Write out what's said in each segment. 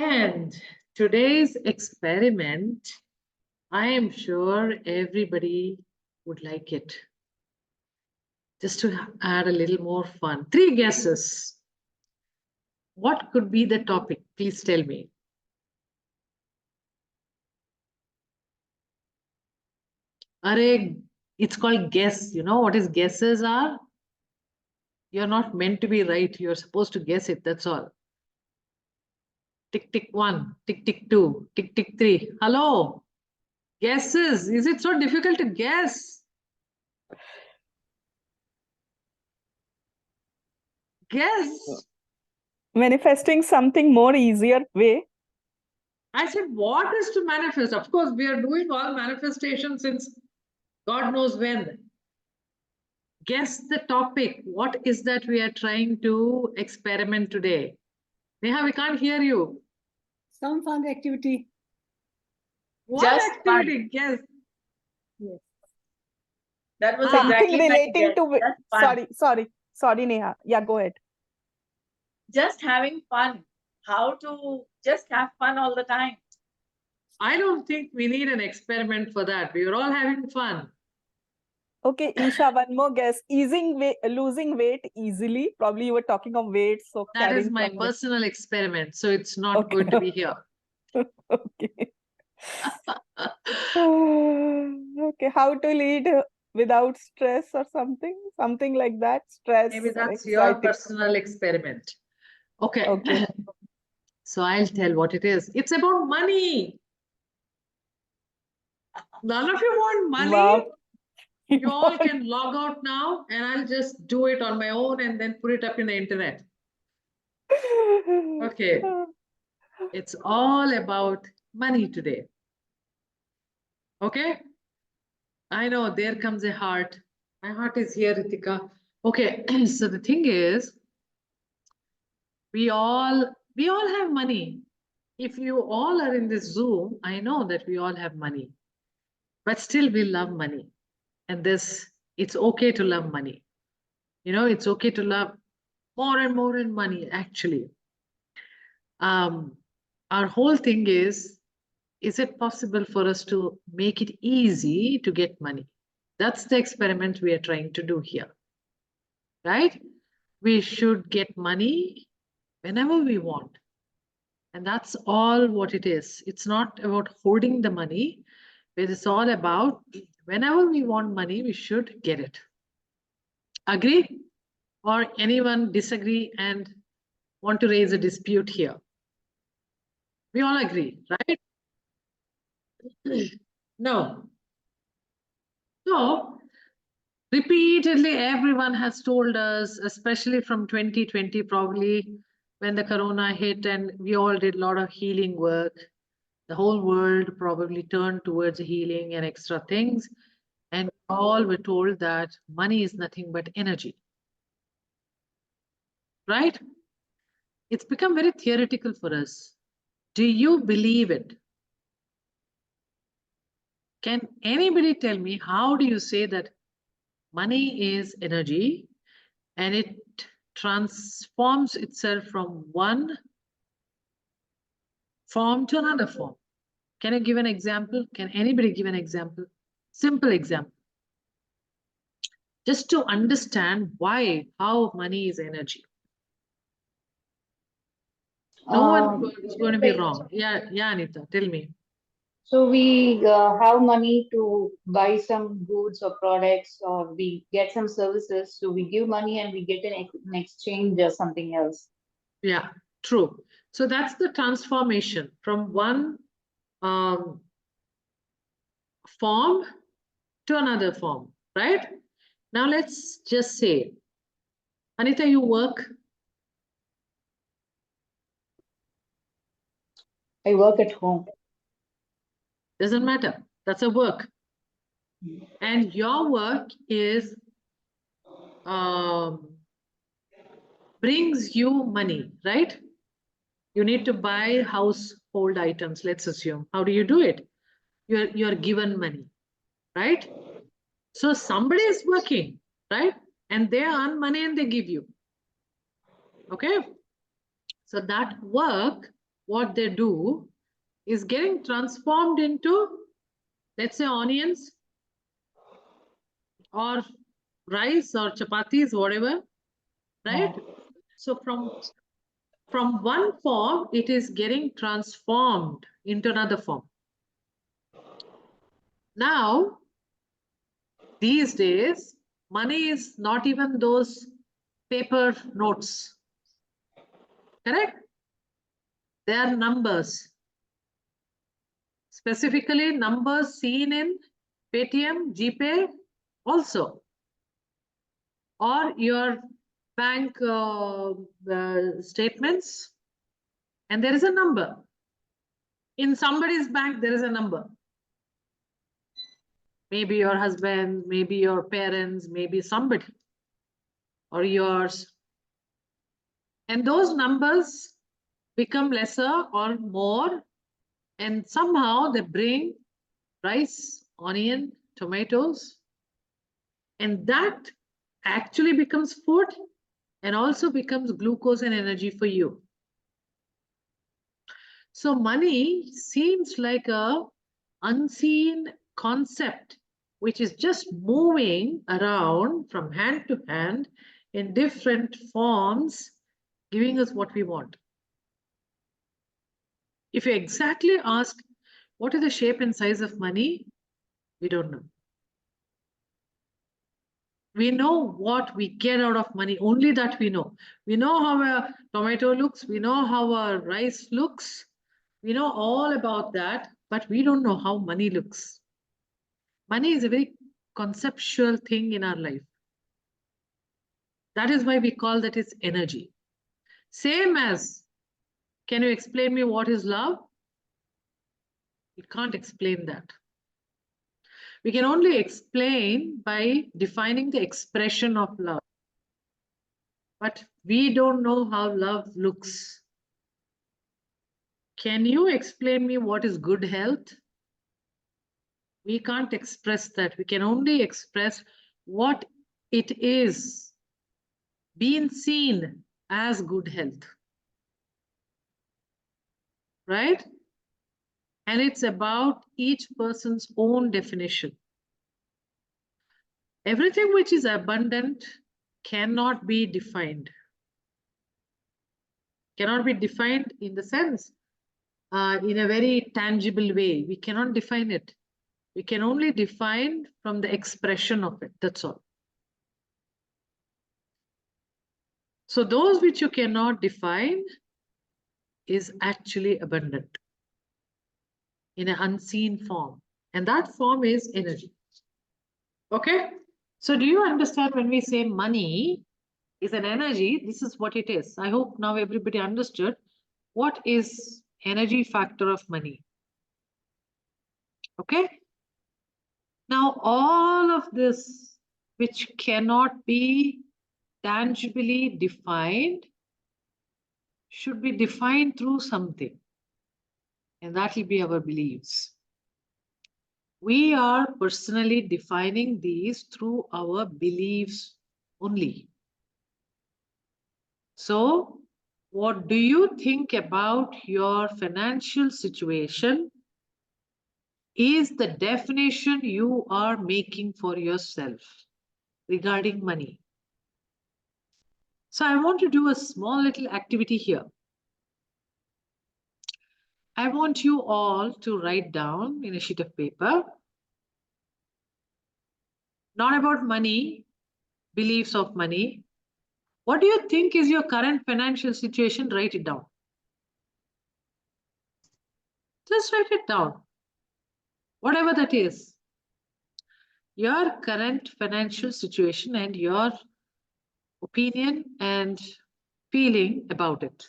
And today's experiment, I am sure everybody would like it. Just to add a little more fun. 3 guesses. What could be the topic? Please tell me. Arey, it's called guess. You know what is guesses are? You're not meant to be right. You're supposed to guess it. That's all. Tick, tick 1, tick, tick 2, tick, tick 3. Hello. Guesses. Is it so difficult to guess? Guess. Manifesting something more easier way. I said, what is to manifest? Of course, we are doing all manifestation since God knows when. Guess the topic. What is that we are trying to experiment today? Neha, we can't hear you. Some fun activity. What Just activity? Guess. Yes. That was Something exactly my relating guess. to Just fun. sorry, Neha. Yeah, go ahead. Just having fun. How to just have fun all the time. I don't think we need an experiment for that. We are all having fun. Okay, Isha, one more guess. Losing weight easily. Probably you were talking of weight, so That is carrying my some weight. personal experiment, so it's not Okay. going to be here. Okay. Okay, how to lead without stress or something like that. Stress Maybe or that's your anxiety. personal experiment. Okay. Okay. So I'll tell what it is. It's about money. None of you want money. Wow. You all can log out now and I'll just do it on my own and then put it up in the internet. Okay. It's all about money today. Okay. I know there comes a heart. My heart is here, Ritika. Okay. So the thing is, we all have money. If you all are in this Zoom, I know that we all have money, but still we love money. And it's okay to love money. You know, it's okay to love more and more in money, actually. Our whole thing is it possible for us to make it easy to get money? That's the experiment we are trying to do here, right? We should get money whenever we want. And that's all what it is. It's not about hoarding the money, but it's all about whenever we want money, we should get it. Agree? Or anyone disagree and want to raise a dispute here? We all agree, right? No. So, repeatedly, everyone has told us, especially from 2020, probably when the corona hit and we all did a lot of healing work. The whole world probably turned towards healing and extra things. And all were told that money is nothing but energy. Right? It's become very theoretical for us. Do you believe it? Can anybody tell me how do you say that money is energy and it transforms itself from one form to another form? Can you give an example? Can anybody give an example? Simple example. Just to understand how money is energy. No one is going to be wrong. Yeah, Anita, tell me. So we have money to buy some goods or products, or we get some services. So we give money and we get an exchange or something else. Yeah, true. So that's the transformation from one form to another form, right? Now let's just say, Anita, you work. I work at home. Doesn't matter. That's a work. And your work is brings you money, right? You need to buy household items, let's assume. How do you do it? You're given money, right? So somebody is working, right? And they earn money and they give you. Okay? So that work, what they do is getting transformed into, let's say, onions or rice or chapatis, whatever, right? So from one form, it is getting transformed into another form. Now, these days, money is not even those paper notes, correct? They are numbers. Specifically, numbers seen in Paytm, GPay also, or your bank statements, and there is a number. In somebody's bank, there is a number. Maybe your husband, maybe your parents, maybe somebody, or yours. And those numbers become lesser or more, and somehow they bring rice, onion, tomatoes, and that actually becomes food and also becomes glucose and energy for you. So money seems like a unseen concept which is just moving around from hand to hand in different forms, giving us what we want. If you exactly ask what is the shape and size of money, we don't know. We know what we get out of money, only that we know. We know how a tomato looks, we know how a rice looks, we know all about that, but we don't know how money looks. Money is a very conceptual thing in our life. That is why we call that its energy. Same as, can you explain me what is love? We can't explain that. We can only explain by defining the expression of love. But we don't know how love looks. Can you explain me what is good health? We can't express that. We can only express what it is being seen as good health. Right? And it's about each person's own definition. Everything which is abundant cannot be defined. Cannot be defined in the sense, in a very tangible way. We cannot define it. We can only define from the expression of it. That's all. So those which you cannot define is actually abundant in an unseen form. And that form is energy. Okay? So do you understand when we say money is an energy, this is what it is. I hope now everybody understood what is energy factor of money. Okay? Now all of this which cannot be tangibly defined should be defined through something. And that will be our beliefs. We are personally defining these through our beliefs only. So, what do you think about your financial situation is the definition you are making for yourself regarding money. So I want to do a small little activity here. I want you all to write down in a sheet of paper, not about money, beliefs of money. What do you think is your current financial situation? Write it down. Just write it down. Whatever that is. Your current financial situation and your opinion and feeling about it.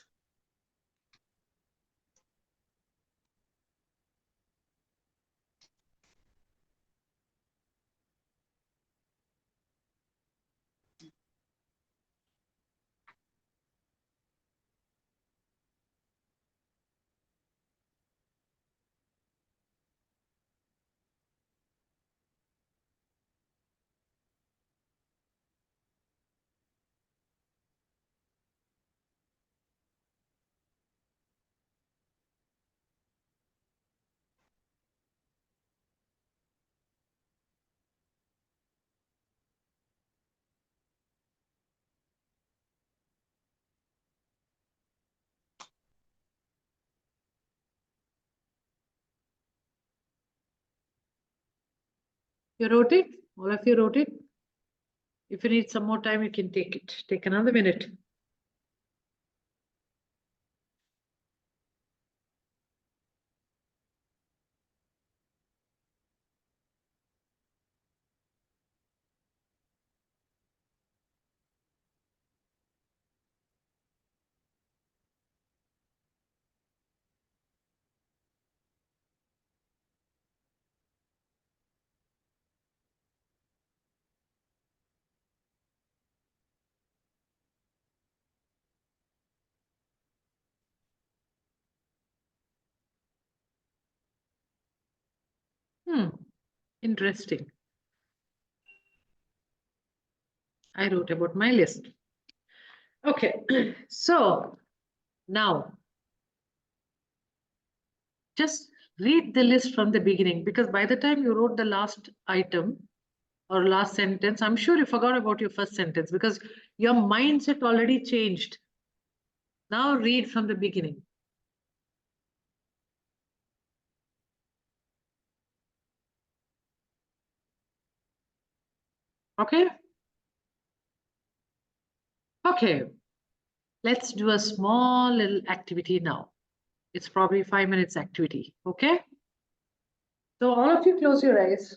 You wrote it? All of you wrote it? If you need some more time, you can take it. Take another minute. Interesting. I wrote about my list. Okay, so now just read the list from the beginning, because by the time you wrote the last item or last sentence, I'm sure you forgot about your first sentence because your mindset already changed. Now read from the beginning. Okay? Okay. Let's do a small little activity now. It's probably 5 minutes activity. Okay? So all of you close your eyes.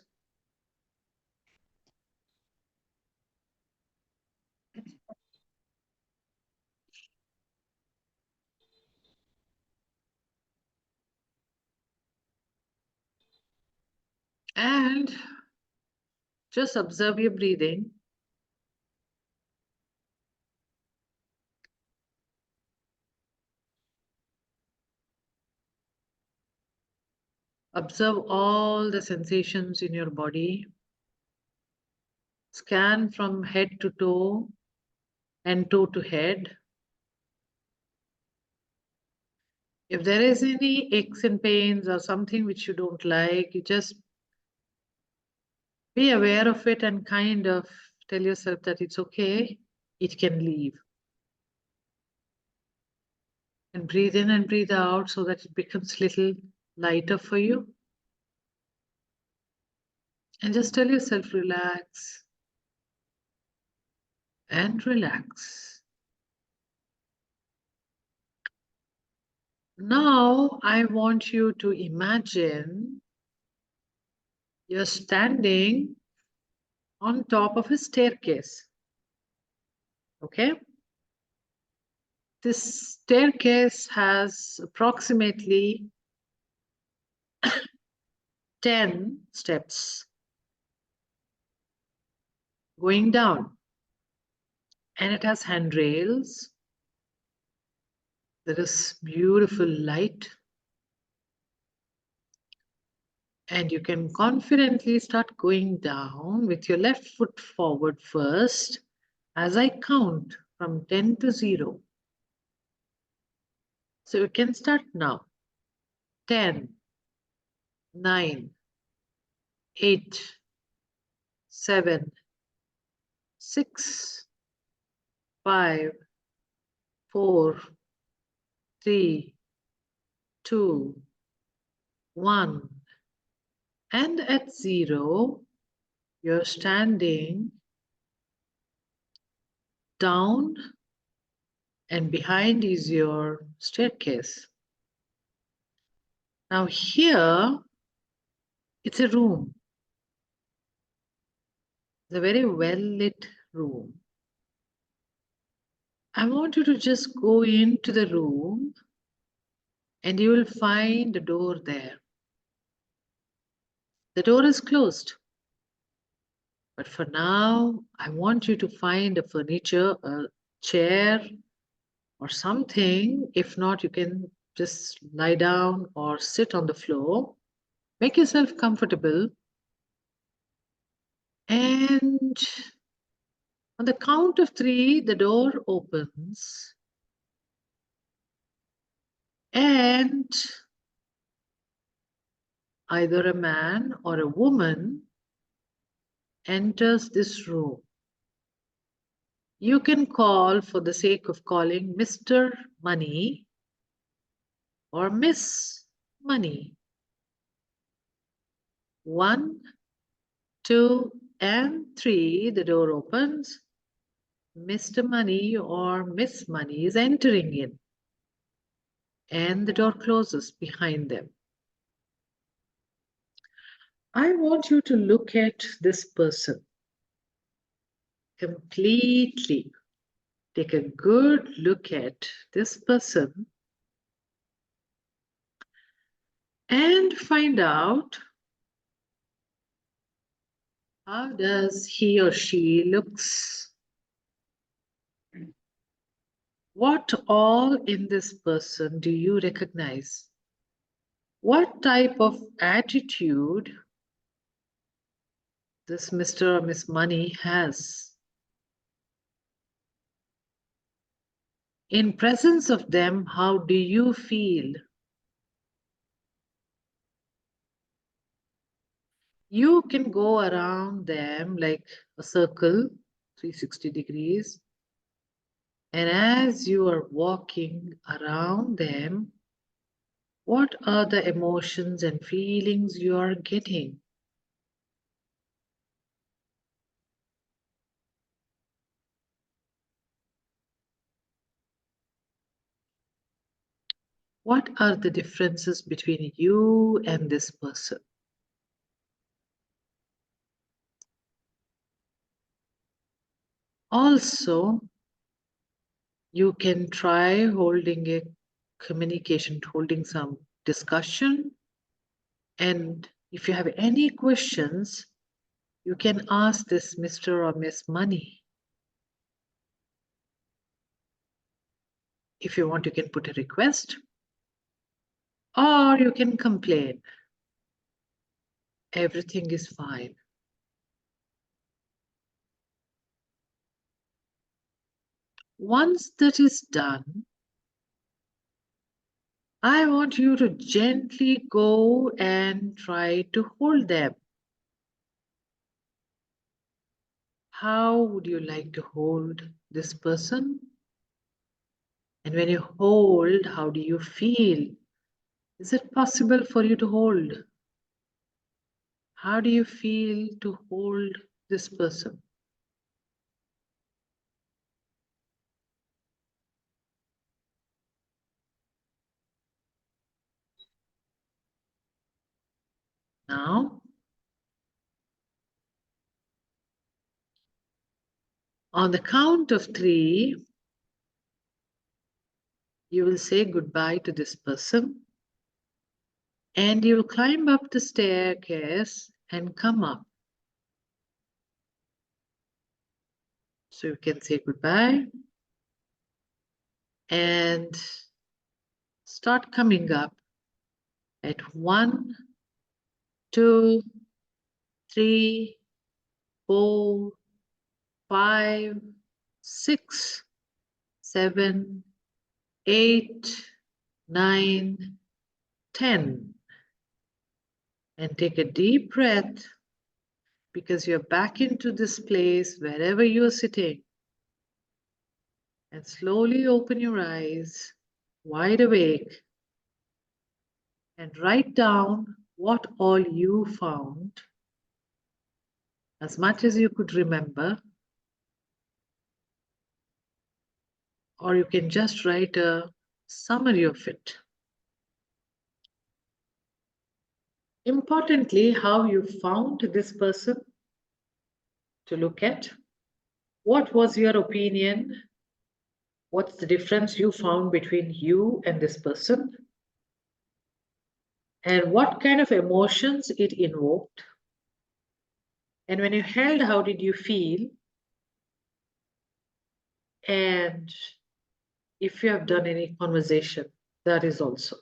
And just observe your breathing. Observe all the sensations in your body. Scan from head to toe and toe to head. If there is any aches and pains or something which you don't like, you just be aware of it and kind of tell yourself that it's okay, it can leave. And breathe in and breathe out so that it becomes little lighter for you. And just tell yourself, relax and relax. Now I want you to imagine you're standing on top of a staircase. Okay? This staircase has approximately 10 steps going down, and it has handrails. There is beautiful light, and you can confidently start going down with your left foot forward first as I count from 10 to 0. So you can start now. 10, 9, 8, 7, 6, 5, 4, 3, 2, 1. And at 0, you're standing down, and behind is your staircase. Now here, it's a room. It's a very well-lit room. I want you to just go into the room and you will find a door there. The door is closed. But for now, I want you to find a furniture, a chair or something. If not, you can just lie down or sit on the floor. Make yourself comfortable. And on the count of 3, the door opens. And either a man or a woman enters this room. You can call, for the sake of calling, Mr. Money or Miss Money. 1, 2, and 3, the door opens. Mr. Money or Miss Money is entering in, and the door closes behind them. I want you to look at this person completely. Take a good look at this person and find out how does he or she looks. What all in this person do you recognize? What type of attitude this Mr. or Miss Money has? In presence of them, how do you feel? You can go around them like a circle, 360 degrees. And as you are walking around them, what are the emotions and feelings you are getting? What are the differences between you and this person? Also, you can try holding a communication, holding some discussion. And if you have any questions, you can ask this Mr. or Miss Money. If you want, you can put a request or you can complain. Everything is fine. Once that is done, I want you to gently go and try to hold them. How would you like to hold this person? And when you hold, how do you feel? Is it possible for you to hold? How do you feel to hold this person? Now, on the count of 3, you will say goodbye to this person and you will climb up the staircase and come up. So you can say goodbye and start coming up at 1, 2, 3, 4, 5, 6, 7, 8, 9, 10. And take a deep breath because you're back into this place wherever you're sitting. And slowly open your eyes, wide awake, and write down what all you found, as much as you could remember. Or you can just write a summary of it. Importantly, how you found this person to look at. What was your opinion? What's the difference you found between you and this person? And what kind of emotions it invoked? And when you held, how did you feel? And if you have done any conversation, that is also.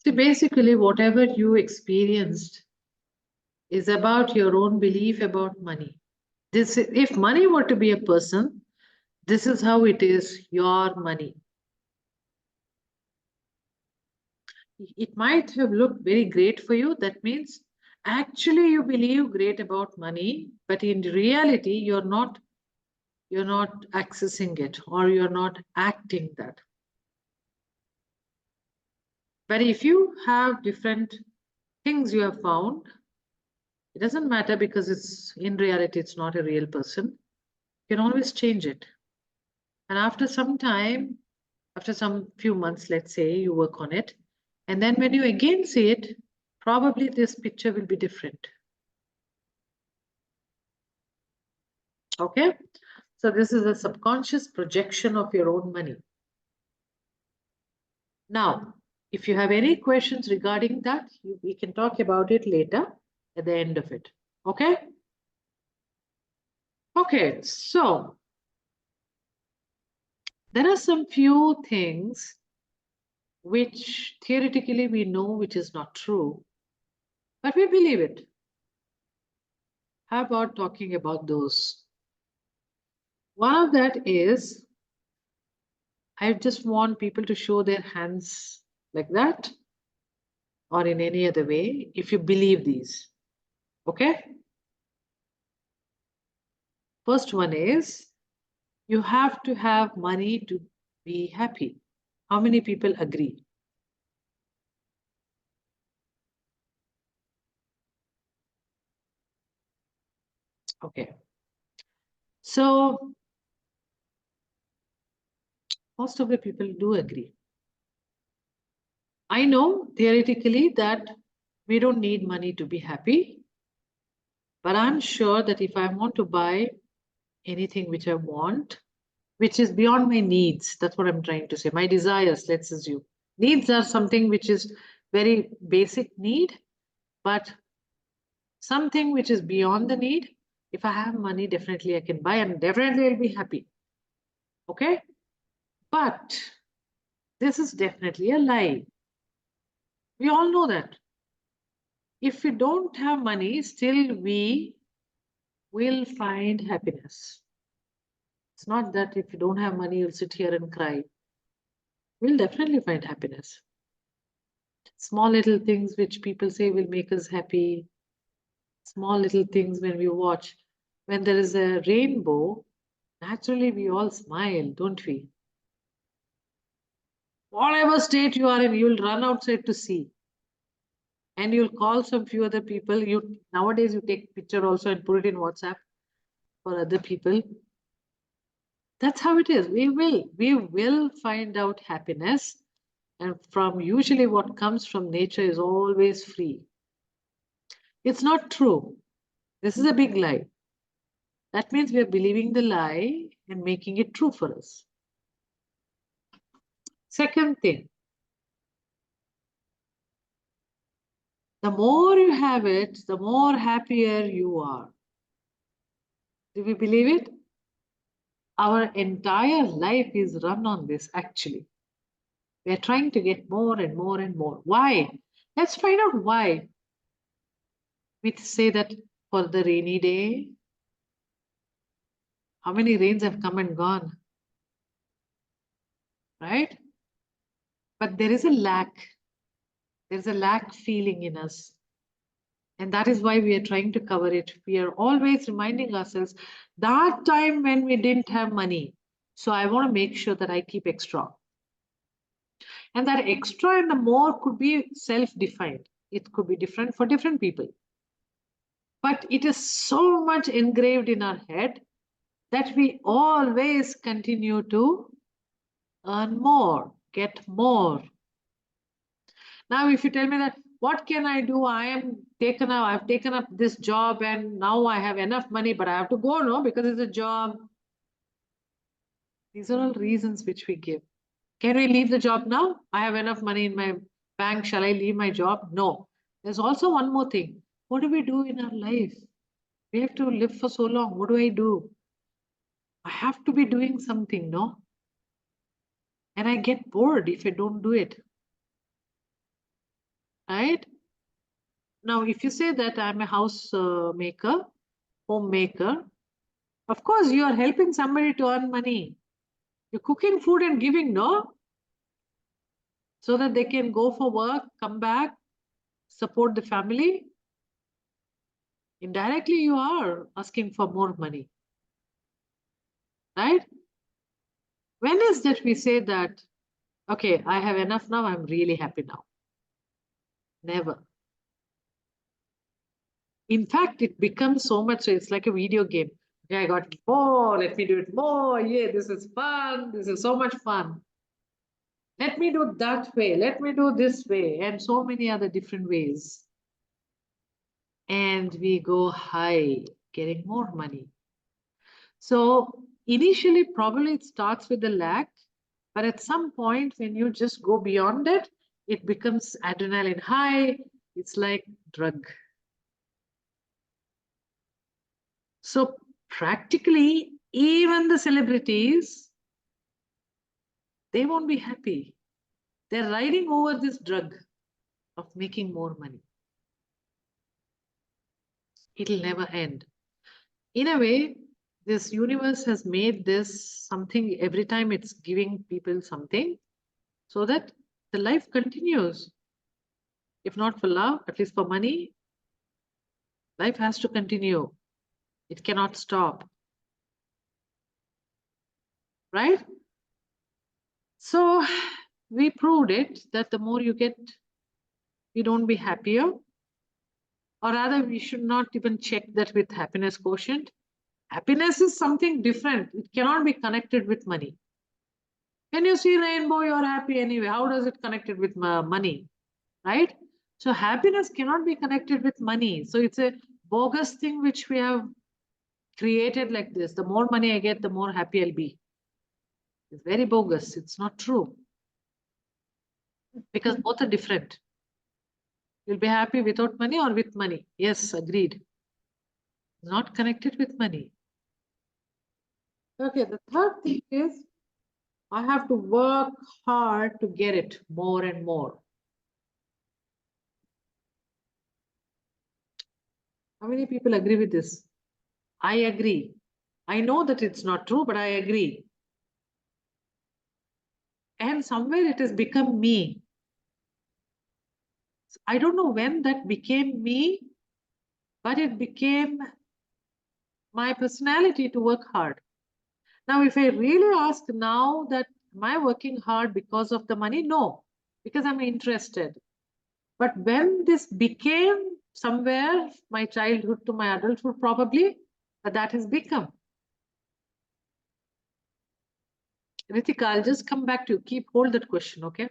See, basically, whatever you experienced is about your own belief about money. If money were to be a person, this is how it is, your money. It might have looked very great for you. That means actually you believe great about money, but in reality, you're not accessing it, or you're not acting that. But if you have different things you have found, it doesn't matter, because it's in reality, it's not a real person. You can always change it. And after some time, after some few months, let's say, you work on it, and then when you again see it, probably this picture will be different. Okay? So this is a subconscious projection of your own money. Now, if you have any questions regarding that, we can talk about it later at the end of it. Okay? Okay, so there are some few things which theoretically we know which is not true, but we believe it. How about talking about those? One of that is, I just want people to show their hands like that, or in any other way, if you believe these. Okay? First one is, you have to have money to be happy. How many people agree? Okay. So most of the people do agree. I know theoretically that we don't need money to be happy, but I'm sure that if I want to buy anything which I want, which is beyond my needs, that's what I'm trying to say, my desires, let's assume. Needs are something which is very basic need, but something which is beyond the need, if I have money, definitely I can buy, and definitely I'll be happy. Okay? But this is definitely a lie. We all know that. If we don't have money, still we will find happiness. It's not that if you don't have money, you'll sit here and cry. We'll definitely find happiness. Small little things which people say will make us happy. Small little things when we watch. When there is a rainbow, naturally we all smile, don't we? Whatever state you are in, you'll run outside to see. And you'll call some few other people. Nowadays you take picture also and put it in WhatsApp for other people. That's how it is. We will find out happiness, and from usually what comes from nature is always free. It's not true. This is a big lie. That means we are believing the lie and making it true for us. Second thing, the more you have it, the more happier you are. Do we believe it? Our entire life is run on this, actually. We are trying to get more and more and more. Why? Let's find out why. We say that for the rainy day, how many rains have come and gone, right? But there is a lack. There's a lack feeling in us. And that is why we are trying to cover it. We are always reminding ourselves that time when we didn't have money. So I want to make sure that I keep extra. And that extra and the more could be self-defined. It could be different for different people. But it is so much engraved in our head that we always continue to earn more, get more. Now, if you tell me that, what can I do? I've taken up this job and now I have enough money, but I have to go, no, because it's a job. These are all reasons which we give. Can we leave the job now? I have enough money in my bank. Shall I leave my job? No. There's also one more thing. What do we do in our life? We have to live for so long. What do I do? I have to be doing something, no? And I get bored if I don't do it. right? Now, if you say that I'm a house maker, homemaker, of course you are helping somebody to earn money. You're cooking food and giving, no? So that they can go for work, come back, support the family. Indirectly, you are asking for more money, right? When is that we say that, okay, I have enough now, I'm really happy now? Never. In fact, it becomes so much, so it's like a video game. Okay, I got more, let me do it more. Yeah, this is fun. This is so much fun. Let me do that way. Let me do this way. And so many other different ways. And we go high, getting more money. So initially, probably it starts with the lack. But at some point, when you just go beyond it, it becomes adrenaline high. It's like drug. So practically, even the celebrities, they won't be happy. They're riding over this drug of making more money. It'll never end. In a way, this universe has made this something every time it's giving people something so that the life continues. If not for love, at least for money, life has to continue. It cannot stop. Right? So we proved it that the more you get, you don't be happier. Or rather, we should not even check that with happiness quotient. Happiness is something different. It cannot be connected with money. When you see rainbow, you're happy anyway. How does it connect it with money? Right? So happiness cannot be connected with money. So it's a bogus thing which we have created like this. The more money I get, the more happy I'll be. It's very bogus. It's not true. Because both are different. You'll be happy without money or with money. Yes, agreed. Not connected with money. Okay, the third thing is I have to work hard to get it more and more. How many people agree with this? I agree. I know that it's not true, but I agree. And somewhere it has become me. I don't know when that became me, but it became my personality to work hard. Now, if I really ask now that am I working hard because of the money? No, because I'm interested. But when this became somewhere my childhood to my adulthood, probably that has become. Ritika, I'll just come back to you. Keep hold that question, okay?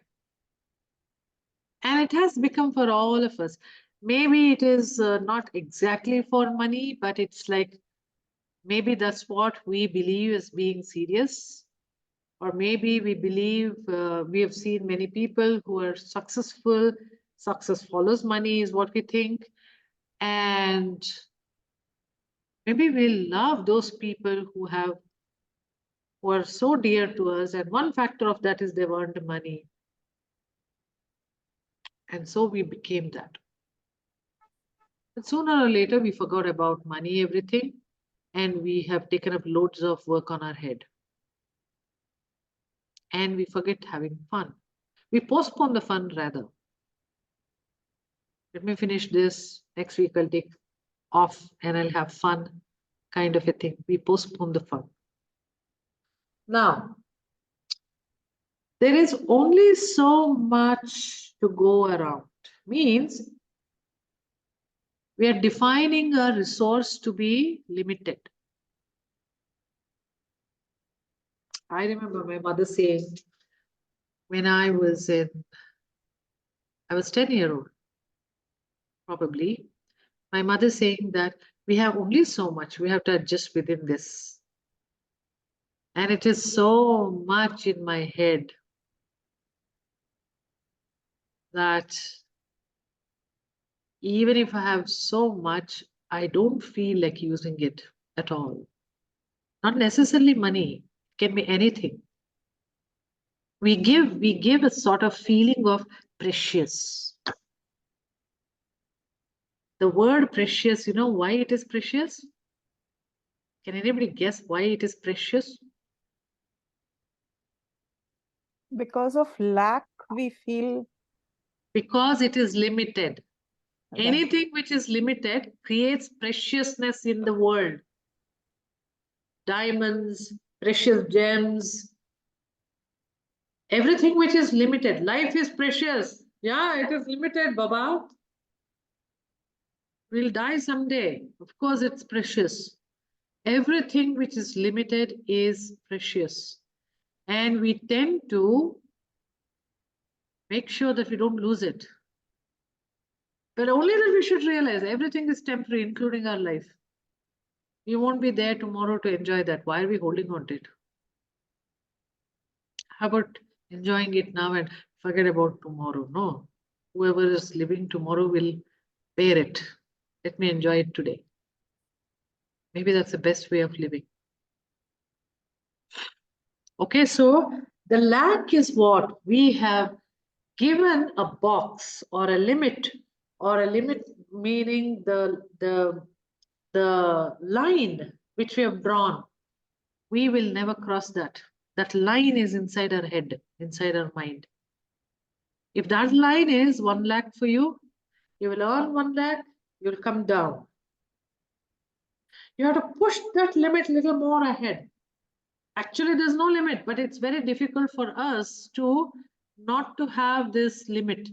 And it has become for all of us. Maybe it is not exactly for money, but it's like maybe that's what we believe as being serious. Or maybe we believe we have seen many people who are successful. Success follows money is what we think. And maybe we love those people who are so dear to us. And one factor of that is they've earned money. And so we became that. But sooner or later, we forgot about money, everything. And we have taken up loads of work on our head. And we forget having fun. We postpone the fun rather. Let me finish this. Next week I'll take off and I'll have fun, kind of a thing. We postpone the fun. Now, there is only so much to go around. Means we are defining a resource to be limited. I remember my mother saying when I was 10-year-old, probably, my mother saying that we have only so much, we have to adjust within this. And it is so much in my head that even if I have so much, I don't feel like using it at all. Not necessarily money, it can be anything. We give a sort of feeling of precious. The word precious, you know why it is precious? Can anybody guess why it is precious? Because of lack, we feel Because it is limited. right. Anything which is limited creates preciousness in the world. Diamonds, precious gems, everything which is limited. Life is precious. Yeah, it is limited, Baba. We'll die someday. Of course, it's precious. Everything which is limited is precious. And we tend to make sure that we don't lose it. But only that we should realize everything is temporary, including our life. We won't be there tomorrow to enjoy that. Why are we holding on to it? How about enjoying it now and forget about tomorrow? No. Whoever is living tomorrow will bear it. Let me enjoy it today. Maybe that's the best way of living. Okay, so the lack is what we have given a box or a limit meaning the line which we have drawn. We will never cross that. That line is inside our head, inside our mind. If that line is 1 lakh for you, you will earn 1 lakh, you'll come down. You have to push that limit a little more ahead. Actually, there's no limit, but it's very difficult for us to not to have this limit.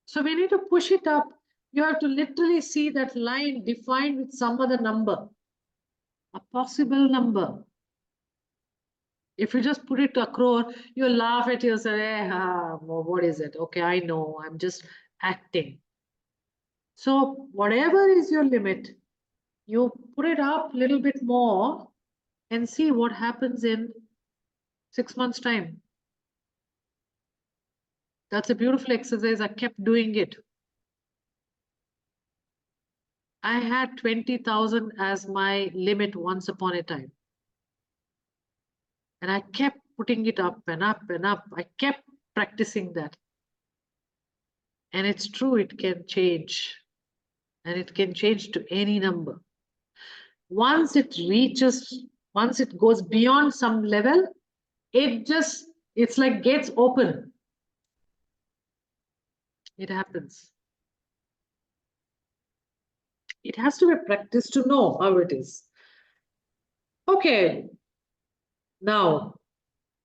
So we need to push it up. You have to literally see that line defined with some other number, a possible number. If you just put it a crore, you laugh at yourself. What is it? Okay, I know, I'm just acting. So whatever is your limit, you put it up a little bit more and see what happens in 6 months' time. That's a beautiful exercise. I kept doing it. I had 20,000 as my limit once upon a time. And I kept putting it up and up and up. I kept practicing that. And it's true, it can change. And it can change to any number. Once it goes beyond some level, it's like gates open. It happens. It has to be practiced to know how it is. Okay. Now,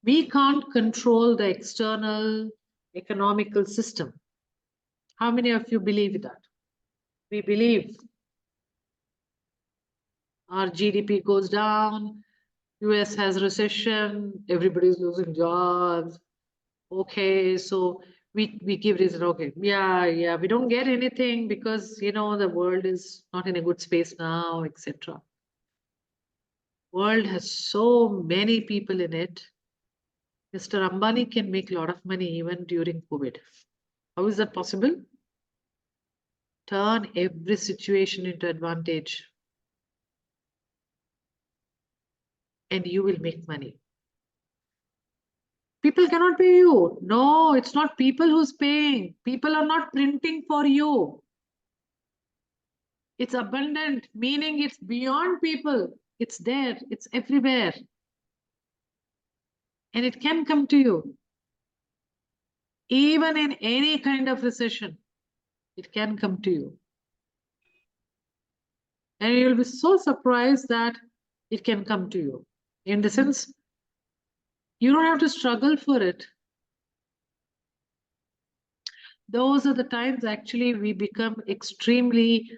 we can't control the external economical system. How many of you believe that? We believe our GDP goes down, US has recession, everybody's losing jobs. Okay, so we give reason, okay, yeah, we don't get anything because, you know, the world is not in a good space now, etc. World has so many people in it. Mr. Ambani can make a lot of money even during COVID. How is that possible? Turn every situation into advantage. And you will make money. People cannot pay you. No, it's not people who's paying. People are not printing for you. It's abundant, meaning it's beyond people. It's there, it's everywhere. And it can come to you. Even in any kind of recession, it can come to you. And you'll be so surprised that it can come to you. In the sense, you don't have to struggle for it. Those are the times actually we become extremely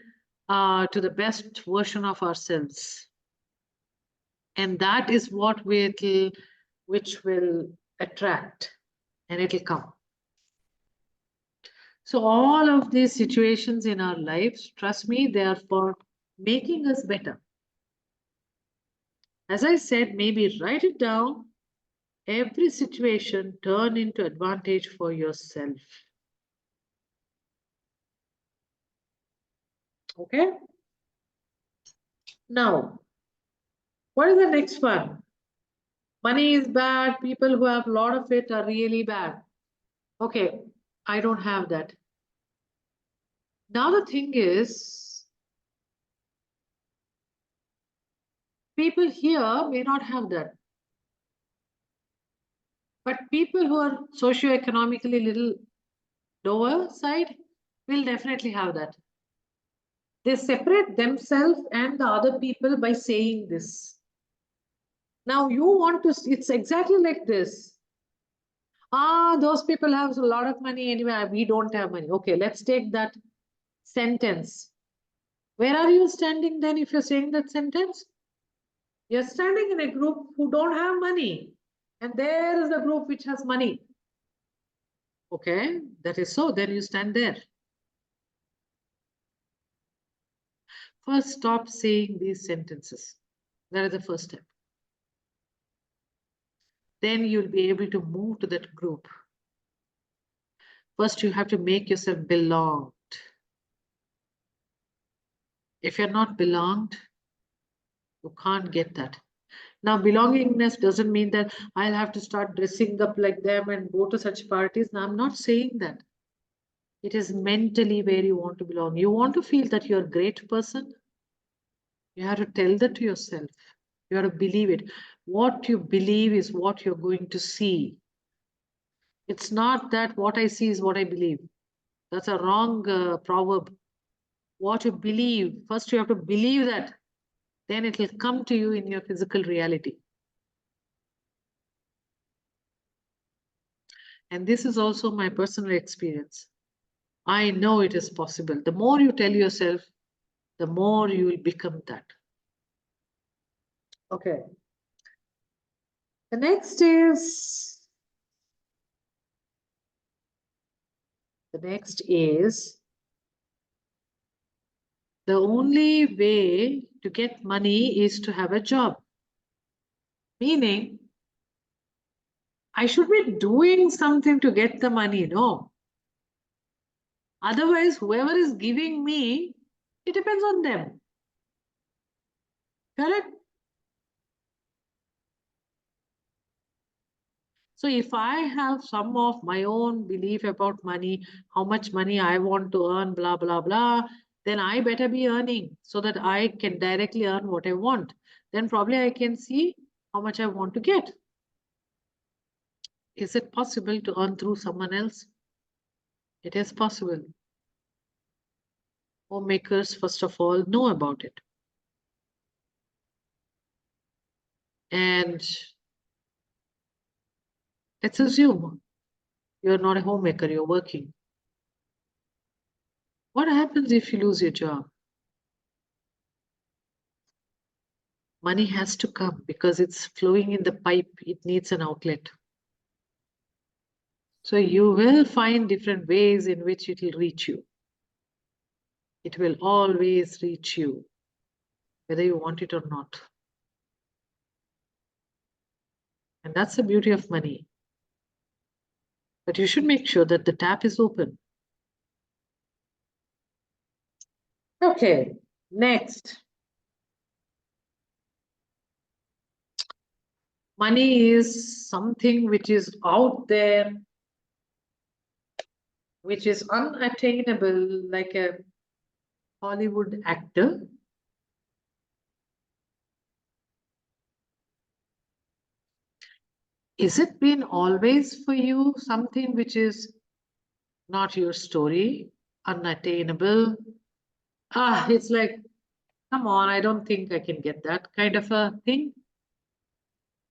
to the best version of ourselves. And that is what which will attract, and it'll come. So all of these situations in our lives, trust me, they are for making us better. As I said, maybe write it down. Every situation turn into advantage for yourself. Okay? Now, what is the next one? Money is bad. People who have a lot of it are really bad. Okay, I don't have that. Now the thing is, people here may not have that. But people who are socio-economically little lower side will definitely have that. They separate themselves and the other people by saying this. Now you want to, it's exactly like this. Those people have a lot of money anyway, we don't have money. Okay, let's take that sentence. Where are you standing then if you're saying that sentence? You're standing in a group who don't have money. And there is the group which has money. Okay, that is so, then you stand there. First, stop saying these sentences. That is the first step. Then you'll be able to move to that group. First, you have to make yourself belonged. If you're not belonged, you can't get that. Now, belongingness doesn't mean that I'll have to start dressing up like them and go to such parties. Now, I'm not saying that. It is mentally where you want to belong. You want to feel that you're a great person. You have to tell that to yourself. You have to believe it. What you believe is what you're going to see. It's not that what I see is what I believe. That's a wrong proverb. What you believe, first you have to believe that, then it will come to you in your physical reality. And this is also my personal experience. I know it is possible. The more you tell yourself, the more you will become that. Okay. The next is the only way to get money is to have a job. Meaning, I should be doing something to get the money, no? Otherwise, whoever is giving me, it depends on them. Correct? So if I have some of my own belief about money, how much money I want to earn, blah, blah, blah, then I better be earning so that I can directly earn what I want. Then probably I can see how much I want to get. Is it possible to earn through someone else? It is possible. Homemakers, first of all, know about it. And let's assume you're not a homemaker, you're working. What happens if you lose your job? Money has to come because it's flowing in the pipe. It needs an outlet. So you will find different ways in which it will reach you. It will always reach you, whether you want it or not. And that's the beauty of money. But you should make sure that the tap is open. Okay, next. Money is something which is out there, which is unattainable, like a Hollywood actor. Is it been always for you something which is not your story, unattainable? It's like, come on, I don't think I can get that kind of a thing.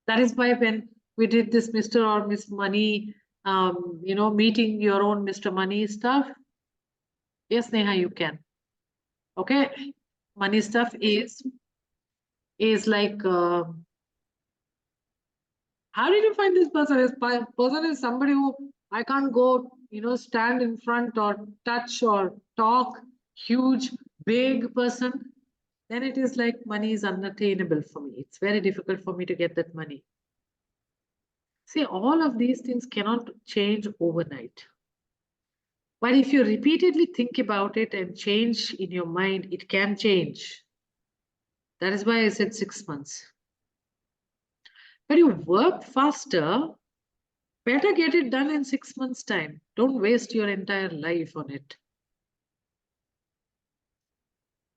That is why when we did this Mr. or Miss Money, meeting your own Mr. Money stuff. Yes, Neha, you can. Okay, money stuff is like, how did you find this person? This person is somebody who I can't go, stand in front or touch or talk, huge, big person. Then it is like money is unattainable for me. It's very difficult for me to get that money. See, all of these things cannot change overnight. But if you repeatedly think about it and change in your mind, it can change. That is why I said 6 months. But you work faster, better get it done in 6 months' time. Don't waste your entire life on it.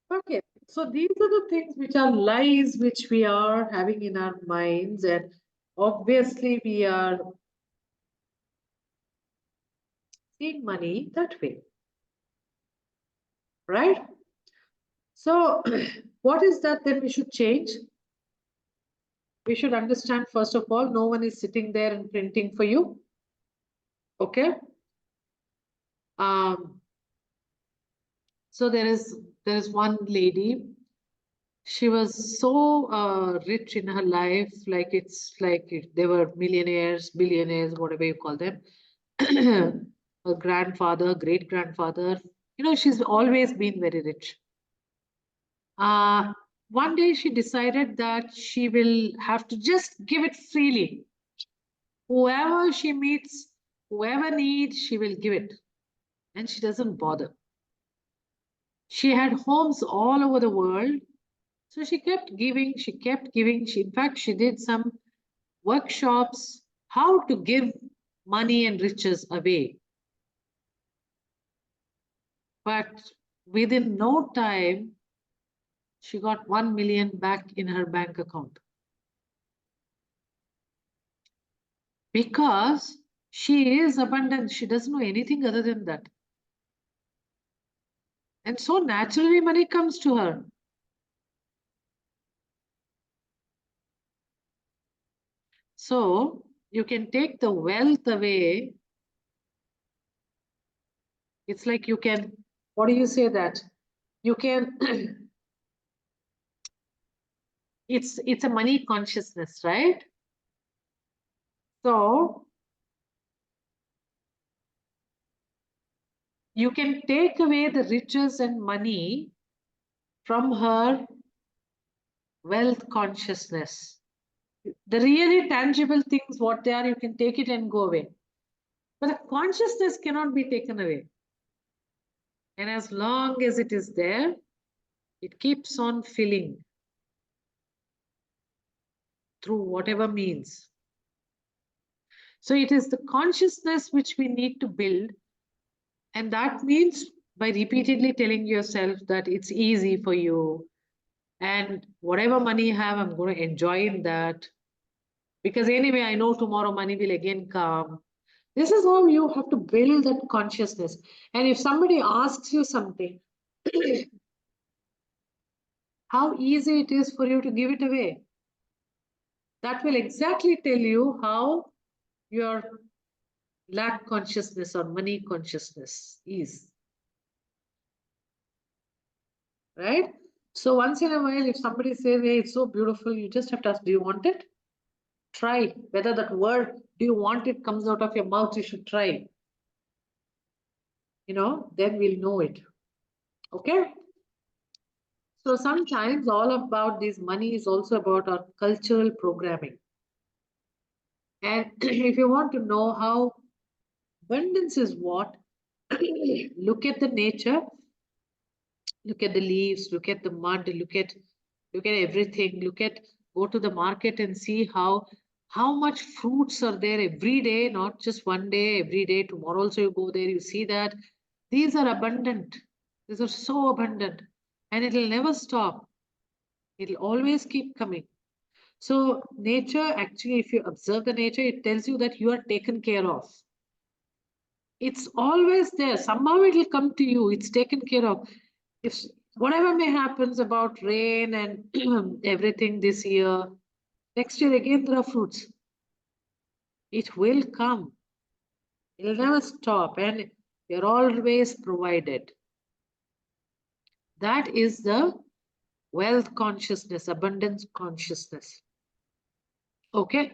Okay, so these are the things which are lies which we are having in our minds, and obviously we are seeing money that way, right? So, what is that then we should change? We should understand, first of all, no one is sitting there and printing for you. Okay. Um, so there is one lady. She was so rich in her life, like it's like they were millionaires, billionaires, whatever you call them. Her grandfather, great grandfather. She's always been very rich. One day she decided that she will have to just give it freely. Whoever she meets, whoever needs, she will give it. And she doesn't bother. She had homes all over the world. So she kept giving, she kept giving. In fact, she did some workshops how to give money and riches away. But within no time, she got 1 million back in her bank account. Because she is abundant. She doesn't know anything other than that. And so naturally money comes to her. So you can take the wealth away. It's like you can, what do you say that? You can, it's a money consciousness, right? So you can take away the riches and money from her wealth consciousness. The really tangible things, what they are, you can take it and go away. But the consciousness cannot be taken away. And as long as it is there, it keeps on filling through whatever means. So it is the consciousness which we need to build. And that means by repeatedly telling yourself that it's easy for you. And whatever money you have, I'm going to enjoy in that. Because anyway, I know tomorrow money will again come. This is how you have to build that consciousness. And if somebody asks you something, how easy it is for you to give it away. That will exactly tell you how your lack consciousness or money consciousness is. Right? So once in a while, if somebody says, hey, it's so beautiful, you just have to ask, do you want it? Try. Whether that word, do you want it, comes out of your mouth, you should try. Then we'll know it. Okay? So sometimes all about this money is also about our cultural programming. And if you want to know how abundance is what, look at the nature, look at the leaves, look at the mud, look at everything, go to the market and see how much fruits are there every day, not just one day, every day. Tomorrow also you go there, you see that these are abundant. These are so abundant, and it will never stop. It will always keep coming. So nature, actually, if you observe the nature, it tells you that you are taken care of. It's always there. Somehow it will come to you. It's taken care of. If whatever may happens about rain and everything this year, next year again there are fruits. It will come. It will never stop, and you're always provided. That is the wealth consciousness, abundance consciousness. Okay.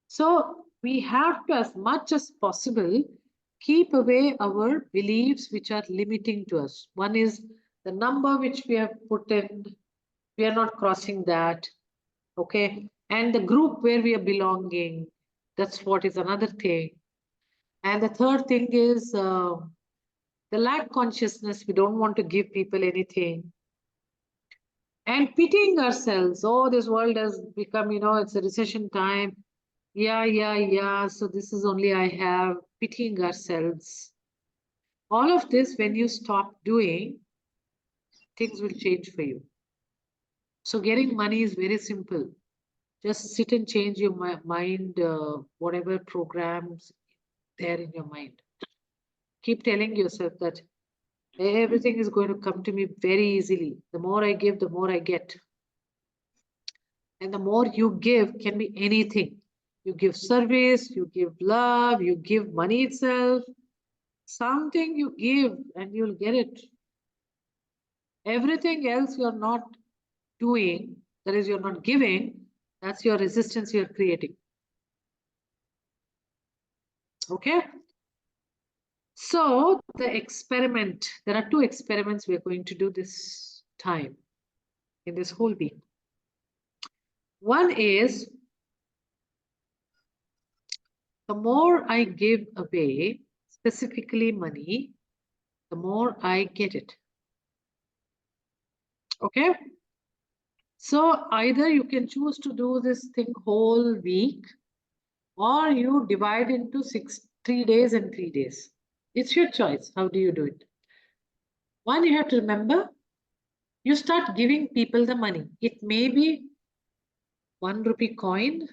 So we have to, as much as possible, keep away our beliefs which are limiting to us. One is the number which we have put in, we are not crossing that. Okay. And the group where we are belonging, that's what is another thing. And the third thing is the lack consciousness. We don't want to give people anything. And pitying ourselves. Oh, this world has become, it's a recession time. Yeah. So this is only I have, pitying ourselves. All of this, when you stop doing, things will change for you. So getting money is very simple. Just sit and change your mind, whatever programs there in your mind. Keep telling yourself that everything is going to come to me very easily. The more I give, the more I get. And the more you give can be anything. You give service, you give love, you give money itself. Something you give and you'll get it. Everything else you're not doing, that is, you're not giving, that's your resistance you're creating. Okay? So the experiment, there are two experiments we're going to do this time, in this whole week. One is, the more I give away, specifically money, the more I get it. Okay? So either you can choose to do this thing whole week, or you divide into 3 days and 3 days. It's your choice. How do you do it? One, you have to remember, you start giving people the money. It may be 1 rupee coin,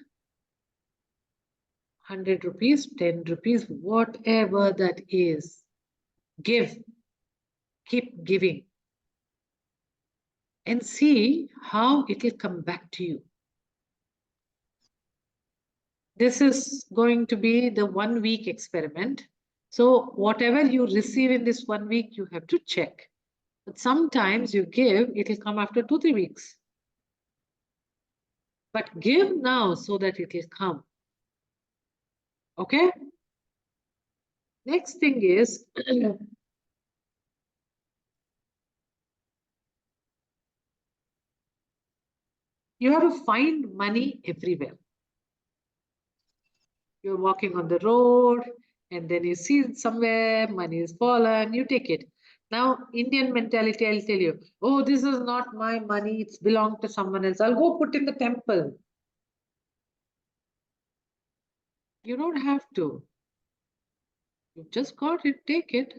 100 rupees, 10 rupees, whatever that is. Give. Keep giving. And see how it will come back to you. This is going to be the 1 week experiment. So whatever you receive in this 1 week, you have to check. But sometimes you give, it will come after 2-3 weeks. But give now so that it will come. Okay? Next thing is, you have to find money everywhere. You're walking on the road and then you see somewhere money is fallen, you take it. Now, Indian mentality, I'll tell you, oh, this is not my money, it's belonged to someone else. I'll go put in the temple. You don't have to. You just got it, take it.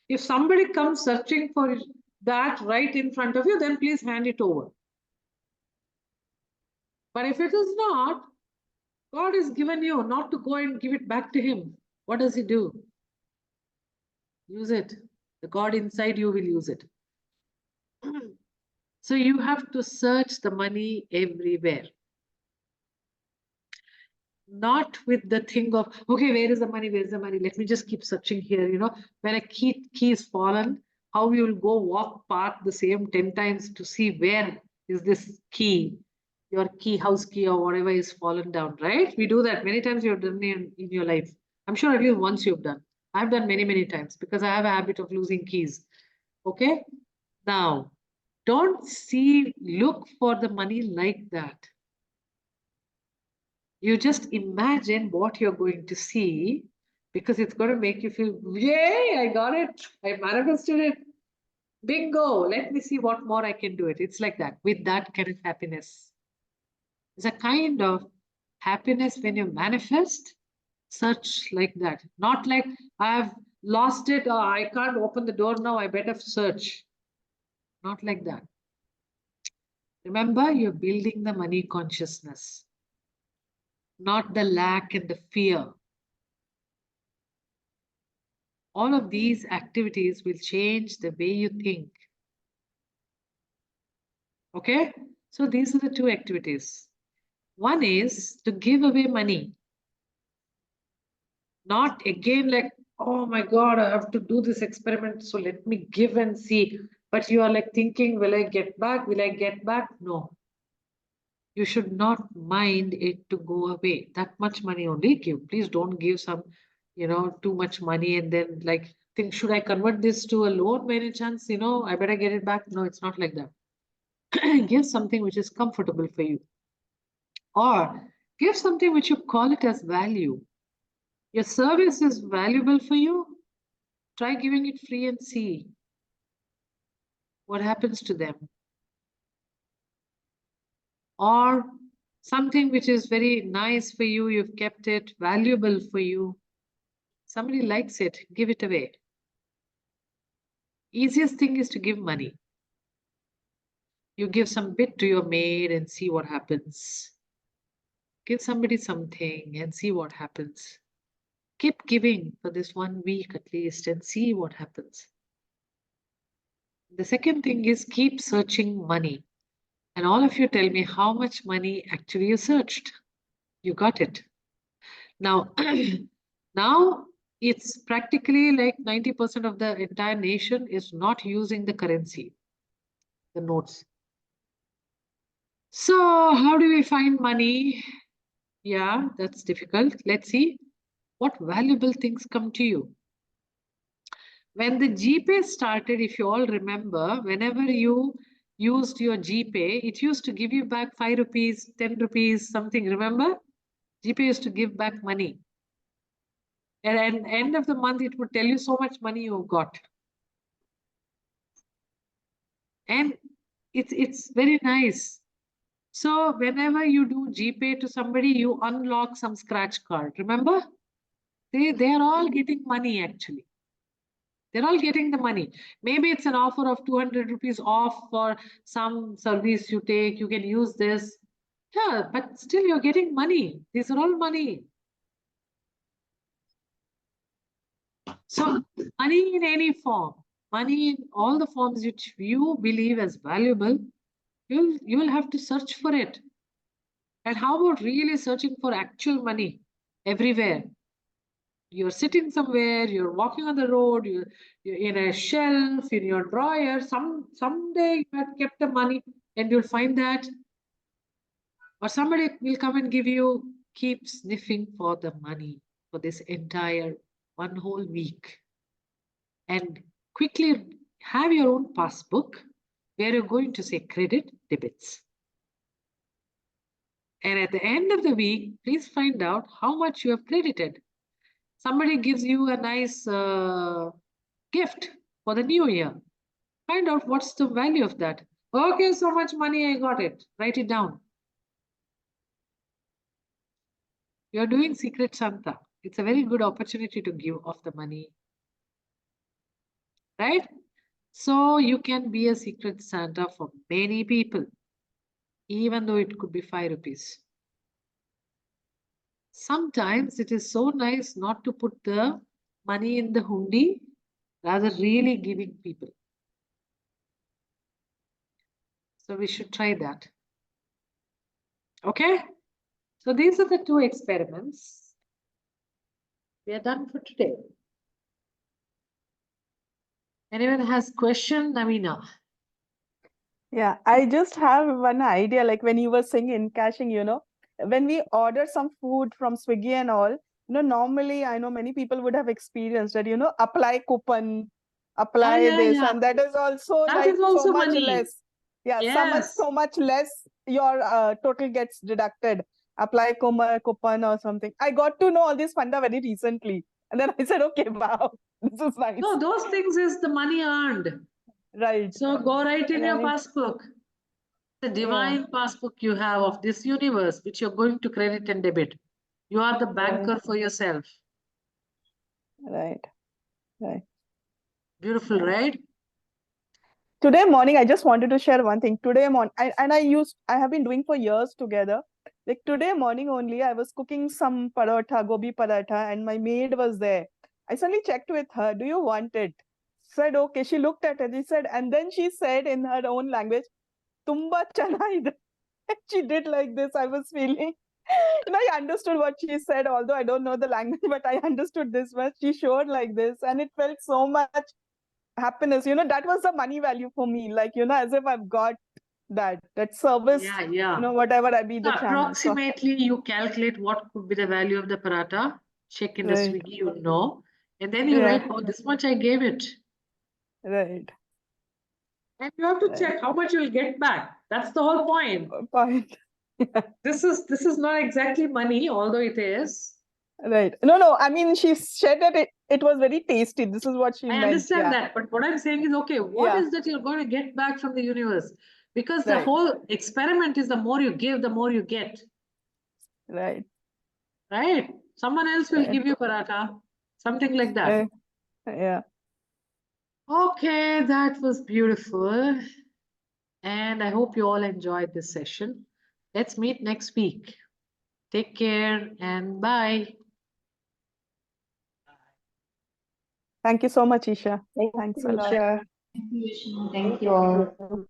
If somebody comes searching for that right in front of you, then please hand it over. But if it is not, God has given you not to go and give it back to him. What does he do? Use it. The God inside you will use it. So you have to search the money everywhere. Not with the thing of, okay, where is the money? Where is the money? Let me just keep searching here. You know, when a key is fallen, how you will go walk path the same 10 times to see where is this key, your key, house key or whatever is fallen down, right? We do that many times. You've done in your life. I'm sure at least once you've done. I've done many, many times because I have a habit of losing keys. Okay. Now, don't look for the money like that. You just imagine what you're going to see because it's going to make you feel, yay, I got it. I manifested it. Bingo. Let me see what more I can do it. It's like that, with that kind of happiness. It's a kind of happiness when you manifest, such like that. Not like I've lost it or I can't open the door now, I better search. Not like that. Remember, you're building the money consciousness, not the lack and the fear. All of these activities will change the way you think. Okay? So these are the two activities. One is to give away money. Not again like, oh my God, I have to do this experiment, so let me give and see. But you are like thinking, will I get back? Will I get back? No. You should not mind it to go away. That much money only give. Please don't give some, too much money and then like think, should I convert this to a loan by any chance? I better get it back. No, it's not like that. Give something which is comfortable for you. Or give something which you call it as value. Your service is valuable for you. Try giving it free and see what happens to them. Or something which is very nice for you, you've kept it, valuable for you. Somebody likes it, give it away. Easiest thing is to give money. You give some bit to your maid and see what happens. Give somebody something and see what happens. Keep giving for this 1 week at least and see what happens. The second thing is keep searching money. And all of you tell me how much money actually you searched. You got it. Now, now it's practically like 90% of the entire nation is not using the currency, the notes. So how do we find money? Yeah, that's difficult. Let's see what valuable things come to you. When the GPay started, if you all remember, whenever you used your GPay, it used to give you back 5 rupees, 10 rupees, something. Remember? GPay used to give back money. And at the end of the month, it would tell you so much money you got. And it's very nice. So whenever you do GPay to somebody, you unlock some scratch card. Remember? They are all getting money actually. They're all getting the money. Maybe it's an offer of 200 rupees off for some service you take. You can use this. Yeah, but still you're getting money. These are all money. So money in any form, money in all the forms which you believe as valuable, you will have to search for it. And how about really searching for actual money everywhere? You're sitting somewhere, you're walking on the road, you're in a shelf, in your drawer. Someday you have kept the money and you'll find that. Or somebody will come and give you, keep sniffing for the money for this entire 1 whole week. And quickly have your own passbook where you're going to say credit, debits. And at the end of the week, please find out how much you have credited. Somebody gives you a nice gift for the new year. Find out what's the value of that. Okay, so much money, I got it. Write it down. You're doing Secret Santa. It's a very good opportunity to give off the money. Right? So you can be a Secret Santa for many people, even though it could be 5 rupees. Sometimes it is so nice not to put the money in the hundi, rather really giving people. So we should try that. Okay? So these are the 2 experiments. We are done for today. Anyone has question, Navina? Yeah, I just have one idea. Like when you were saying in caching, when we order some food from Swiggy and all, normally I know many people would have experienced that, apply coupon, apply yeah, this, yeah. and that is also That like is also so much money. less. Yeah, Yes. so much less your total gets deducted. Apply coupon or something. I got to know all this funda very recently. And then I said, okay, wow, this is nice. No, those things is the money earned. Right. So go write in your Right. passbook. The divine passbook you have of this universe, which you're going to credit and debit. You are the banker for yourself. Right. Right. Beautiful, right? Today morning, I just wanted to share one thing. Today morning, I have been doing for years together. Like today morning only, I was cooking some paratha, gobi paratha, and my maid was there. I suddenly checked with her, do you want it? Said, okay. She looked at it, she said, and then she said in her own language, Tumba chana idhar. She did like this. I was feeling, I understood what she said, although I don't know the language, but I understood this much. She showed like this, and it felt so much happiness. That was the money value for me. Like, as if I've got that service, Yeah. whatever I be the So channel. So, approximately, you calculate what could be the value of the paratha. Check in the right. Swiggy, you know. And then you Yeah. write, oh, this much I gave it. Right. And you have to Right. check how much you'll get back. That's the whole point. Point. This is not exactly money, although it is. Right. No. I mean, she said that it was very tasty. This is what she I meant. understand Yeah. that, but what I'm saying is, okay, what is that you're going to get back from the universe? Because the Right. whole experiment is the more you give, the more you get. Right. Right? Someone else will Right. give you paratha, something like that. Yeah. Okay, that was beautiful. And I hope you all enjoyed this session. Let's meet next week. Take care and bye. Thank you so much, Isha. Thanks a lot. Thank you all.